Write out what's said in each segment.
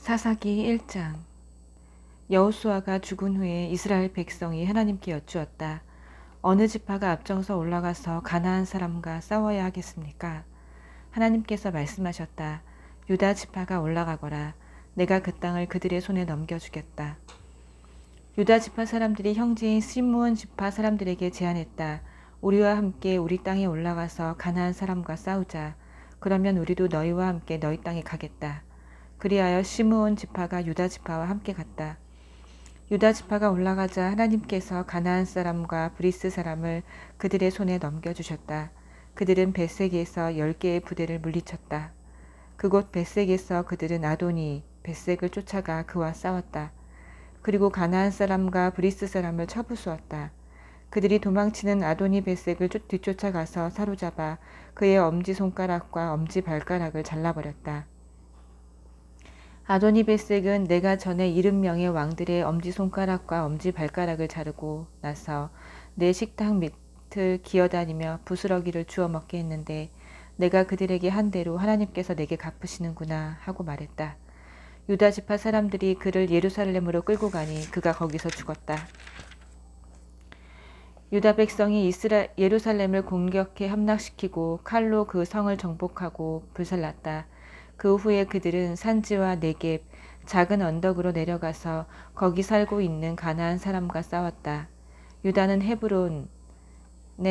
사사기 1장. 여호수아가 죽은 후에 이스라엘 백성이 하나님께 여쭈었다. 어느 지파가 앞장서 올라가서 가나안 사람과 싸워야 하겠습니까? 하나님께서 말씀하셨다. 유다 지파가 올라가거라. 내가 그 땅을 그들의 손에 넘겨주겠다. 유다 지파 사람들이 형제인 시므온 지파 사람들에게 제안했다. 우리와 함께 우리 땅에 올라가서 가나안 사람과 싸우자. 그러면 우리도 너희와 함께 너희 땅에 가겠다. 그리하여 시므온 지파가 유다 지파와 함께 갔다. 유다 지파가 올라가자 하나님께서 가나안 사람과 브리스 사람을 그들의 손에 넘겨주셨다. 그들은 벳색에서 10개의 부대를 물리쳤다. 그곳 벳색에서 그들은 아도니 벳색을 쫓아가 그와 싸웠다. 그리고 가나안 사람과 브리스 사람을 쳐부수었다. 그들이 도망치는 아도니 벳색을 뒤쫓아가서 사로잡아 그의 엄지손가락과 엄지발가락을 잘라버렸다. 아도니베색은 내가 전에 70명의 왕들의 엄지손가락과 엄지발가락을 자르고 나서 내 식탁 밑을 기어다니며 부스러기를 주워 먹게 했는데 내가 그들에게 한 대로 하나님께서 내게 갚으시는구나 하고 말했다. 유다 지파 사람들이 그를 예루살렘으로 끌고 가니 그가 거기서 죽었다. 유다 백성이 예루살렘을 공격해 함락시키고 칼로 그 성을 정복하고 불살랐다. 그 후에 그들은 산지와 네겝, 작은 언덕으로 내려가서 거기 살고 있는 가나안 사람과 싸웠다. 유다는 헤브론에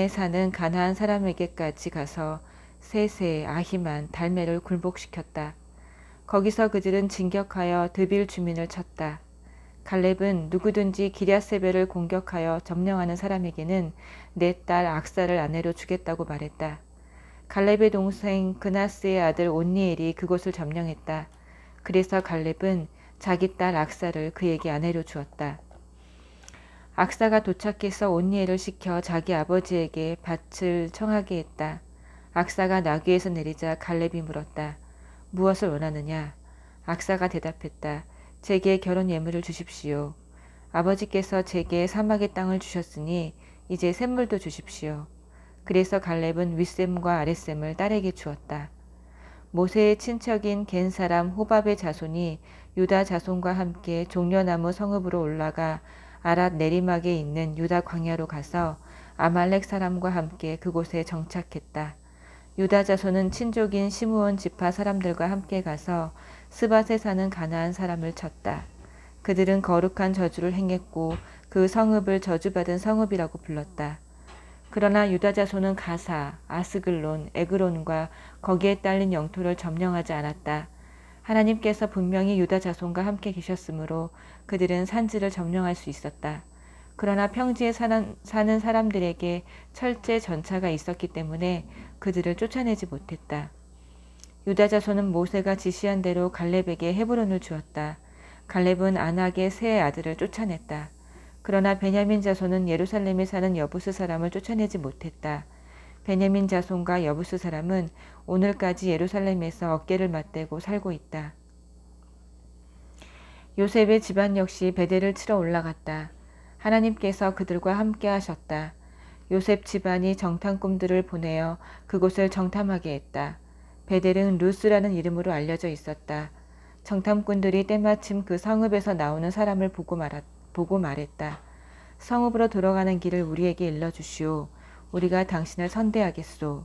사는 가나안 사람에게까지 가서 세세, 아히만, 달메를 굴복시켰다. 거기서 그들은 진격하여 드빌 주민을 쳤다. 갈렙은 누구든지 기럇세벨을 공격하여 점령하는 사람에게는 내 딸 악사를 아내로 주겠다고 말했다. 갈렙의 동생 그나스의 아들 온니엘이 그곳을 점령했다. 그래서 갈렙은 자기 딸 악사를 그에게 아내로 주었다. 악사가 도착해서 온니엘을 시켜 자기 아버지에게 밭을 청하게 했다. 악사가 나귀에서 내리자 갈렙이 물었다. 무엇을 원하느냐? 악사가 대답했다. 제게 결혼 예물을 주십시오. 아버지께서 제게 사막의 땅을 주셨으니 이제 샘물도 주십시오. 그래서 갈렙은 윗샘과 아랫샘을 딸에게 주었다. 모세의 친척인 겐 사람 호밥의 자손이 유다 자손과 함께 종려나무 성읍으로 올라가 아랏 내리막에 있는 유다 광야로 가서 아말렉 사람과 함께 그곳에 정착했다. 유다 자손은 친족인 시므온 지파 사람들과 함께 가서 스밧에 사는 가나안 사람을 쳤다. 그들은 거룩한 저주를 행했고 그 성읍을 저주받은 성읍이라고 불렀다. 그러나 유다 자손은 가사, 아스글론, 에그론과 거기에 딸린 영토를 점령하지 않았다. 하나님께서 분명히 유다 자손과 함께 계셨으므로 그들은 산지를 점령할 수 있었다. 그러나 평지에 사는 사람들에게 철제 전차가 있었기 때문에 그들을 쫓아내지 못했다. 유다 자손은 모세가 지시한 대로 갈렙에게 헤브론을 주었다. 갈렙은 아낙의 세 아들을 쫓아냈다. 그러나 베냐민 자손은 예루살렘에 사는 여부스 사람을 쫓아내지 못했다. 베냐민 자손과 여부스 사람은 오늘까지 예루살렘에서 어깨를 맞대고 살고 있다. 요셉의 집안 역시 베델을 치러 올라갔다. 하나님께서 그들과 함께 하셨다. 요셉 집안이 정탐꾼들을 보내어 그곳을 정탐하게 했다. 베델은 루스라는 이름으로 알려져 있었다. 정탐꾼들이 때마침 그 성읍에서 나오는 사람을 보고 말했다. 성읍으로 들어가는 길을 우리에게 일러주시오. 우리가 당신을 선대하겠소.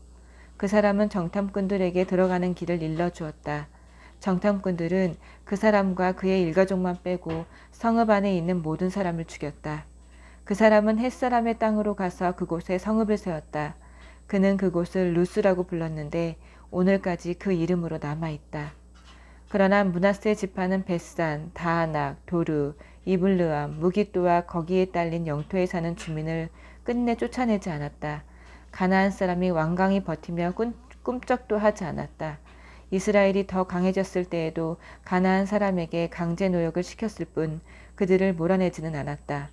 그 사람은 정탐꾼들에게 들어가는 길을 일러주었다. 정탐꾼들은 그 사람과 그의 일가족만 빼고 성읍 안에 있는 모든 사람을 죽였다. 그 사람은 햇사람의 땅으로 가서 그곳에 성읍을 세웠다. 그는 그곳을 루스라고 불렀는데 오늘까지 그 이름으로 남아있다. 그러나 므낫세 지파는 벳산, 다아낙, 도르, 이블르암, 무깃도와 거기에 딸린 영토에 사는 주민을 끝내 쫓아내지 않았다. 가나안 사람이 완강히 버티며 꿈쩍도 하지 않았다. 이스라엘이 더 강해졌을 때에도 가나안 사람에게 강제 노역을 시켰을 뿐 그들을 몰아내지는 않았다.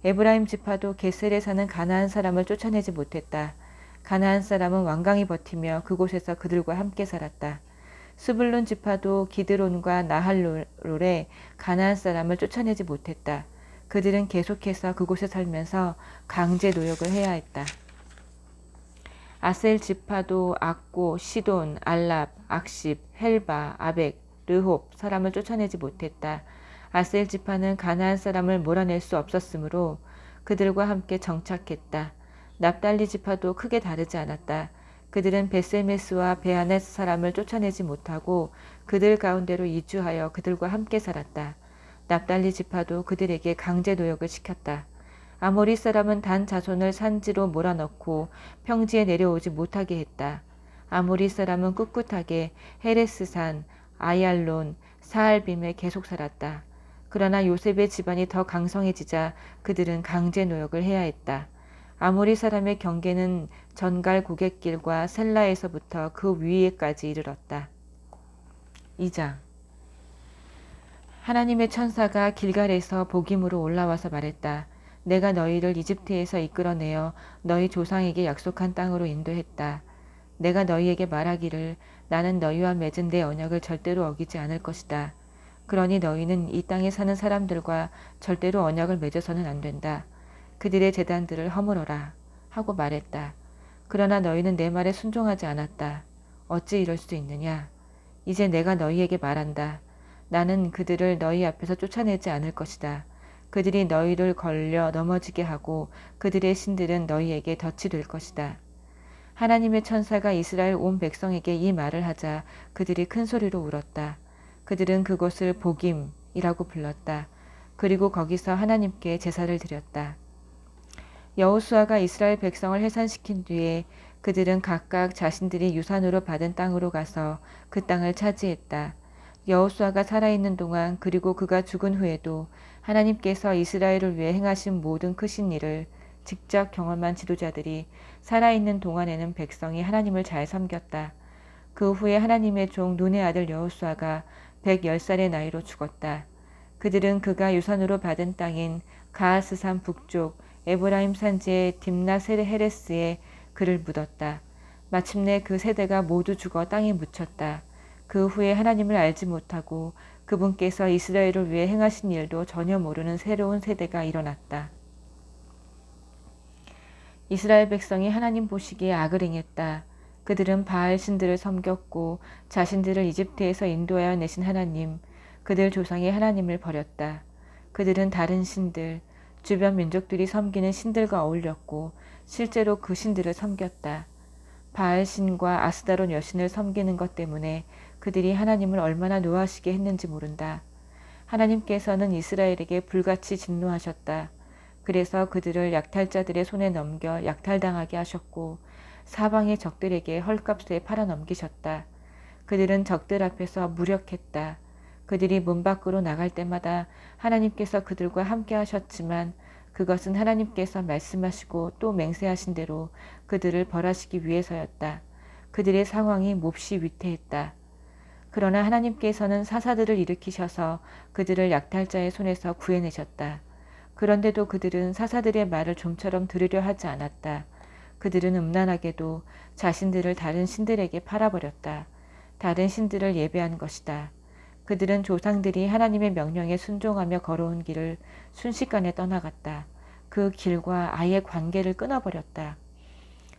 에브라임 지파도 게셀에 사는 가나안 사람을 쫓아내지 못했다. 가나안 사람은 완강히 버티며 그곳에서 그들과 함께 살았다. 스불론 지파도 기드론과 나할롤에 가나안 사람을 쫓아내지 못했다. 그들은 계속해서 그곳에 살면서 강제 노역을 해야 했다. 아셀 지파도 악고, 시돈, 알랍, 악십, 헬바, 아벡, 르홉 사람을 쫓아내지 못했다. 아셀 지파는 가나안 사람을 몰아낼 수 없었으므로 그들과 함께 정착했다. 납달리 지파도 크게 다르지 않았다. 그들은 베세메스와 베아넷 사람을 쫓아내지 못하고 그들 가운데로 이주하여 그들과 함께 살았다. 납달리 지파도 그들에게 강제 노역을 시켰다. 아모리 사람은 단 자손을 산지로 몰아넣고 평지에 내려오지 못하게 했다. 아모리 사람은 꿋꿋하게 헤레스산, 아얄론, 사알빔에 계속 살았다. 그러나 요셉의 집안이 더 강성해지자 그들은 강제 노역을 해야 했다. 아모리 사람의 경계는 전갈 고갯길과 셀라에서부터 그 위에까지 이르렀다. 2장. 하나님의 천사가 길갈에서 복임으로 올라와서 말했다. 내가 너희를 이집트에서 이끌어내어 너희 조상에게 약속한 땅으로 인도했다. 내가 너희에게 말하기를 나는 너희와 맺은 내 언약을 절대로 어기지 않을 것이다. 그러니 너희는 이 땅에 사는 사람들과 절대로 언약을 맺어서는 안 된다. 그들의 제단들을 허물어라 하고 말했다. 그러나 너희는 내 말에 순종하지 않았다. 어찌 이럴 수 있느냐. 이제 내가 너희에게 말한다. 나는 그들을 너희 앞에서 쫓아내지 않을 것이다. 그들이 너희를 걸려 넘어지게 하고 그들의 신들은 너희에게 덫이 될 것이다. 하나님의 천사가 이스라엘 온 백성에게 이 말을 하자 그들이 큰 소리로 울었다. 그들은 그곳을 복임이라고 불렀다. 그리고 거기서 하나님께 제사를 드렸다. 여호수아가 이스라엘 백성을 해산시킨 뒤에 그들은 각각 자신들이 유산으로 받은 땅으로 가서 그 땅을 차지했다. 여호수아가 살아있는 동안 그리고 그가 죽은 후에도 하나님께서 이스라엘을 위해 행하신 모든 크신 일을 직접 경험한 지도자들이 살아있는 동안에는 백성이 하나님을 잘 섬겼다. 그 후에 하나님의 종 눈의 아들 여호수아가 110살의 나이로 죽었다. 그들은 그가 유산으로 받은 땅인 가하스산 북쪽 에브라임 산지의 딥낫 헤레스에 그를 묻었다. 마침내 그 세대가 모두 죽어 땅에 묻혔다. 그 후에 하나님을 알지 못하고 그분께서 이스라엘을 위해 행하신 일도 전혀 모르는 새로운 세대가 일어났다. 이스라엘 백성이 하나님 보시기에 악을 행했다. 그들은 바알 신들을 섬겼고 자신들을 이집트에서 인도하여 내신 하나님, 그들 조상의 하나님을 버렸다. 그들은 다른 신들, 주변 민족들이 섬기는 신들과 어울렸고 실제로 그 신들을 섬겼다. 바알 신과 아스다론 여신을 섬기는 것 때문에 그들이 하나님을 얼마나 노하시게 했는지 모른다. 하나님께서는 이스라엘에게 불같이 진노하셨다. 그래서 그들을 약탈자들의 손에 넘겨 약탈당하게 하셨고 사방의 적들에게 헐값에 팔아넘기셨다. 그들은 적들 앞에서 무력했다. 그들이 문 밖으로 나갈 때마다 하나님께서 그들과 함께 하셨지만 그것은 하나님께서 말씀하시고 또 맹세하신 대로 그들을 벌하시기 위해서였다. 그들의 상황이 몹시 위태했다. 그러나 하나님께서는 사사들을 일으키셔서 그들을 약탈자의 손에서 구해내셨다. 그런데도 그들은 사사들의 말을 좀처럼 들으려 하지 않았다. 그들은 음란하게도 자신들을 다른 신들에게 팔아버렸다. 다른 신들을 예배한 것이다. 그들은 조상들이 하나님의 명령에 순종하며 걸어온 길을 순식간에 떠나갔다. 그 길과 아예 관계를 끊어버렸다.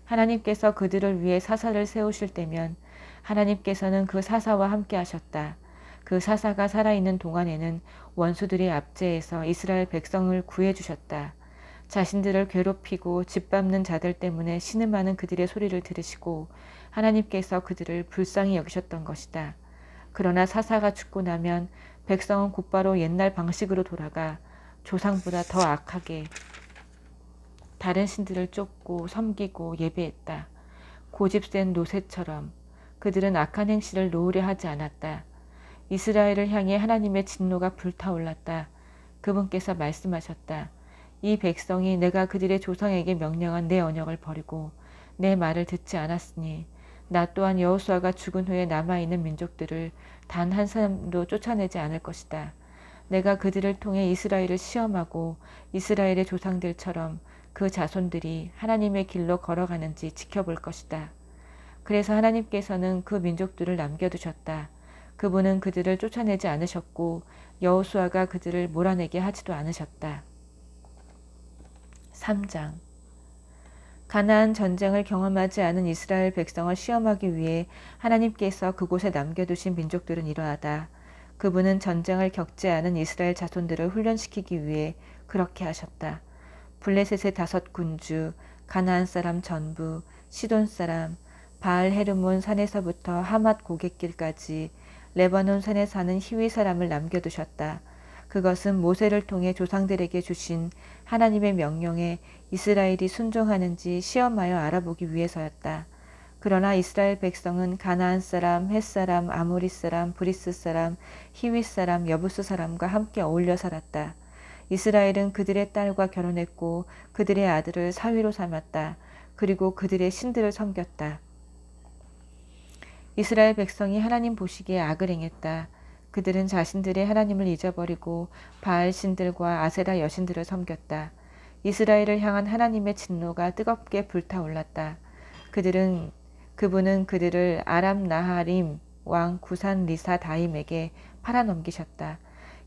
하나님께서 그들을 위해 사사를 세우실 때면 하나님께서는 그 사사와 함께 하셨다. 그 사사가 살아있는 동안에는 원수들의 압제에서 이스라엘 백성을 구해주셨다. 자신들을 괴롭히고 짓밟는 자들 때문에 신음하는 그들의 소리를 들으시고 하나님께서 그들을 불쌍히 여기셨던 것이다. 그러나 사사가 죽고 나면 백성은 곧바로 옛날 방식으로 돌아가 조상보다 더 악하게 다른 신들을 쫓고 섬기고 예배했다. 고집센 노새처럼 그들은 악한 행실을 놓으려 하지 않았다. 이스라엘을 향해 하나님의 진노가 불타올랐다. 그분께서 말씀하셨다. 이 백성이 내가 그들의 조상에게 명령한 내 언약을 버리고 내 말을 듣지 않았으니 나 또한 여호수아가 죽은 후에 남아있는 민족들을 단 한 사람도 쫓아내지 않을 것이다. 내가 그들을 통해 이스라엘을 시험하고 이스라엘의 조상들처럼 그 자손들이 하나님의 길로 걸어가는지 지켜볼 것이다. 그래서 하나님께서는 그 민족들을 남겨두셨다. 그분은 그들을 쫓아내지 않으셨고 여호수아가 그들을 몰아내게 하지도 않으셨다. 3장. 가나안 전쟁을 경험하지 않은 이스라엘 백성을 시험하기 위해 하나님께서 그곳에 남겨두신 민족들은 이러하다. 그분은 전쟁을 겪지 않은 이스라엘 자손들을 훈련시키기 위해 그렇게 하셨다. 블레셋의 5군주, 가나안 사람 전부, 시돈 사람, 바알 헤르몬 산에서부터 하맛 고갯길까지 레바논 산에 사는 히위 사람을 남겨두셨다. 그것은 모세를 통해 조상들에게 주신 하나님의 명령에 이스라엘이 순종하는지 시험하여 알아보기 위해서였다. 그러나 이스라엘 백성은 가나안 사람, 헷 사람, 아모리 사람, 브리스 사람, 히윗 사람, 여부스 사람과 함께 어울려 살았다. 이스라엘은 그들의 딸과 결혼했고 그들의 아들을 사위로 삼았다. 그리고 그들의 신들을 섬겼다. 이스라엘 백성이 하나님 보시기에 악을 행했다. 그들은 자신들의 하나님을 잊어버리고 바알 신들과 아세라 여신들을 섬겼다. 이스라엘을 향한 하나님의 진노가 뜨겁게 불타올랐다. 그분은 그들을 아람 나하림 왕 구산 리사 다임에게 팔아넘기셨다.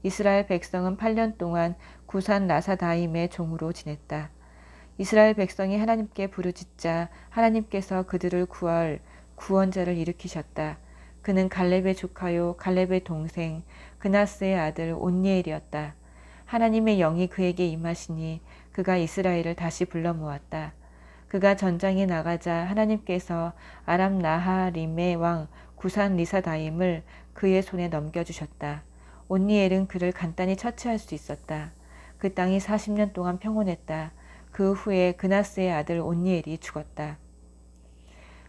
이스라엘 백성은 8년 동안 구산 라사 다임의 종으로 지냈다. 이스라엘 백성이 하나님께 부르짖자 하나님께서 그들을 구할 구원자를 일으키셨다. 그는 갈렙의 조카요 갈렙의 동생 그나스의 아들 온니엘이었다. 하나님의 영이 그에게 임하시니 그가 이스라엘을 다시 불러 모았다. 그가 전장에 나가자 하나님께서 아람 나하림의 왕 구산 리사다임을 그의 손에 넘겨주셨다. 온니엘은 그를 간단히 처치할 수 있었다. 그 땅이 40년 동안 평온했다. 그 후에 그나스의 아들 온니엘이 죽었다.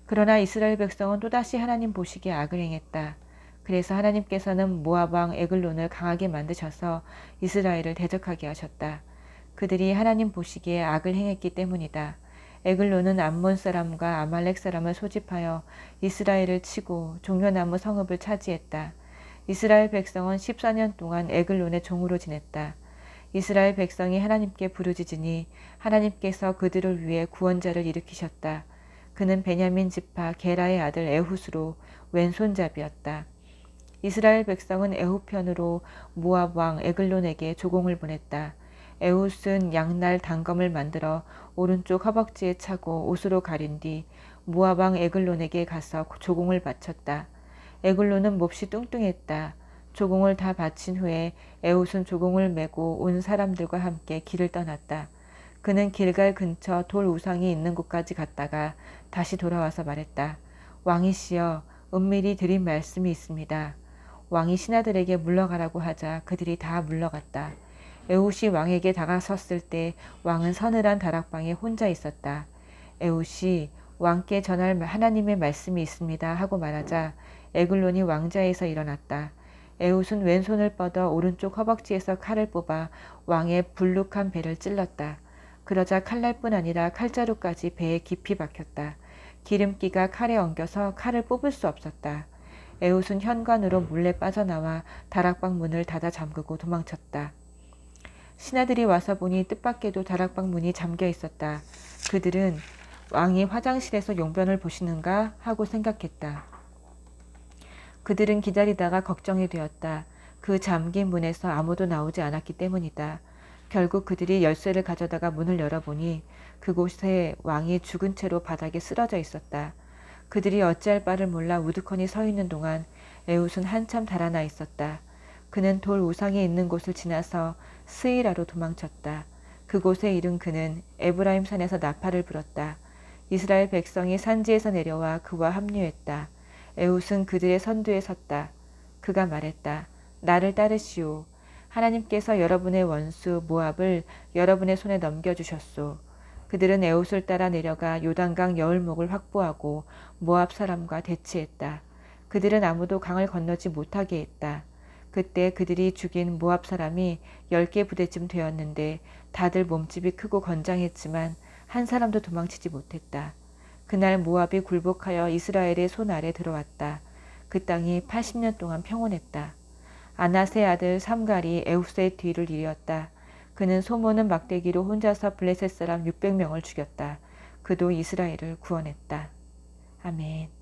그러나 이스라엘 백성은 또다시 하나님 보시기에 악을 행했다. 그래서 하나님께서는 모압 왕 에글론을 강하게 만드셔서 이스라엘을 대적하게 하셨다. 그들이 하나님 보시기에 악을 행했기 때문이다. 에글론은 암몬 사람과 아말렉 사람을 소집하여 이스라엘을 치고 종려나무 성읍을 차지했다. 이스라엘 백성은 14년 동안 에글론의 종으로 지냈다. 이스라엘 백성이 하나님께 부르짖으니 하나님께서 그들을 위해 구원자를 일으키셨다. 그는 베냐민 지파 게라의 아들 에훗으로 왼손잡이였다. 이스라엘 백성은 에훗 편으로 모압 왕 에글론에게 조공을 보냈다. 에훗은 양날 단검을 만들어 오른쪽 허벅지에 차고 옷으로 가린 뒤 모압 왕 에글론에게 가서 조공을 바쳤다. 에글론은 몹시 뚱뚱했다. 조공을 다 바친 후에 에훗은 조공을 메고 온 사람들과 함께 길을 떠났다. 그는 길갈 근처 돌 우상이 있는 곳까지 갔다가 다시 돌아와서 말했다. 왕이시여, 은밀히 드린 말씀이 있습니다. 왕이 신하들에게 물러가라고 하자 그들이 다 물러갔다. 에훗이 왕에게 다가섰을 때 왕은 서늘한 다락방에 혼자 있었다. 에훗이 왕께 전할 하나님의 말씀이 있습니다 하고 말하자 에글론이 왕좌에서 일어났다. 에훗은 왼손을 뻗어 오른쪽 허벅지에서 칼을 뽑아 왕의 불룩한 배를 찔렀다. 그러자 칼날뿐 아니라 칼자루까지 배에 깊이 박혔다. 기름기가 칼에 엉겨서 칼을 뽑을 수 없었다. 에훗은 현관으로 몰래 빠져나와 다락방 문을 닫아 잠그고 도망쳤다. 신하들이 와서 보니 뜻밖에도 다락방 문이 잠겨 있었다. 그들은 왕이 화장실에서 용변을 보시는가 하고 생각했다. 그들은 기다리다가 걱정이 되었다. 그 잠긴 문에서 아무도 나오지 않았기 때문이다. 결국 그들이 열쇠를 가져다가 문을 열어보니 그곳에 왕이 죽은 채로 바닥에 쓰러져 있었다. 그들이 어찌할 바를 몰라 우두커니 서 있는 동안 에훗은 한참 달아나 있었다. 그는 돌 우상이 있는 곳을 지나서 스이라로 도망쳤다. 그곳에 이른 그는 에브라임 산에서 나팔을 불었다. 이스라엘 백성이 산지에서 내려와 그와 합류했다. 에훗은 그들의 선두에 섰다. 그가 말했다. 나를 따르시오. 하나님께서 여러분의 원수 모압을 여러분의 손에 넘겨주셨소. 그들은 에훗을 따라 내려가 요단강 여울목을 확보하고 모압 사람과 대치했다. 그들은 아무도 강을 건너지 못하게 했다. 그때 그들이 죽인 모압 사람이 10개 부대쯤 되었는데 다들 몸집이 크고 건장했지만 한 사람도 도망치지 못했다. 그날 모압이 굴복하여 이스라엘의 손 아래 들어왔다. 그 땅이 80년 동안 평온했다. 아낫의 아들 삼갈이 에훗의 뒤를 이었다. 그는 소모는 막대기로 혼자서 블레셋 사람 600명을 죽였다. 그도 이스라엘을 구원했다. 아멘.